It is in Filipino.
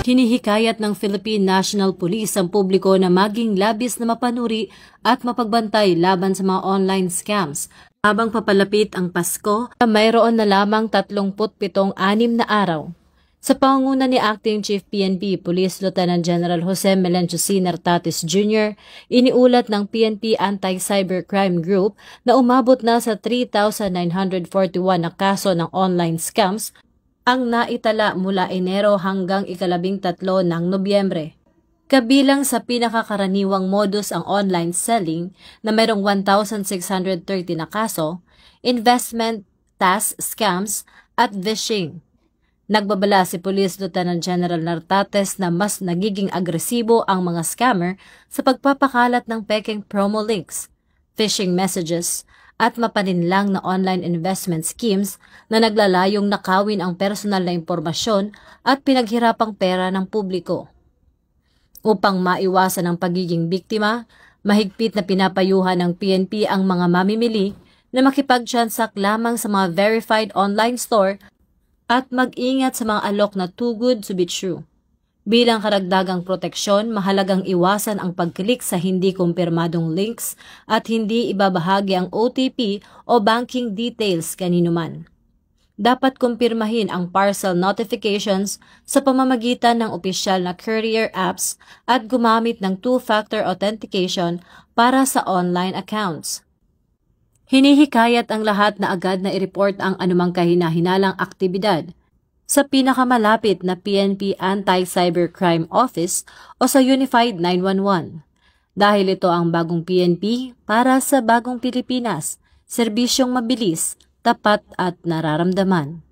Hinihikayat ng Philippine National Police ang publiko na maging labis na mapanuri at mapagbantay laban sa mga online scams. Habang papalapit ang Pasko, mayroon na lamang 37 na araw. Sa pangunguna ni Acting Chief PNP Police Lieutenant General Jose Melencio C. Nartates Jr., iniulat ng PNP Anti-Cybercrime Group na umabot na sa 3,941 na kaso ng online scams ang naitala mula Enero hanggang ika-13 ng Nobyembre. Kabilang sa pinakakaraniwang modus ang online selling na mayroong 1,630 na kaso, investment, tax scams at phishing. Nagbabala si Police Lieutenant General Nartates na mas nagiging agresibo ang mga scammer sa pagpapakalat ng pekeng promo links, phishing messages, at mapaninlang na online investment schemes na naglalayong nakawin ang personal na impormasyon at pinaghirapang pera ng publiko. Upang maiwasan ang pagiging biktima, mahigpit na pinapayuhan ng PNP ang mga mamimili na makipag-transact lamang sa mga verified online store at mag-ingat sa mga alok na too good to be true. Bilang karagdagang proteksyon, mahalagang iwasan ang pag-click sa hindi kumpirmadong links at hindi ibabahagi ang OTP o banking details kanino man. Dapat kumpirmahin ang parcel notifications sa pamamagitan ng opisyal na courier apps at gumamit ng two-factor authentication para sa online accounts. Hinihikayat ang lahat na agad na i-report ang anumang kahina-hinalang aktibidad sa pinakamalapit na PNP Anti-Cybercrime Office o sa Unified 911. Dahil ito ang bagong PNP para sa bagong Pilipinas, serbisyong mabilis, tapat at nararamdaman.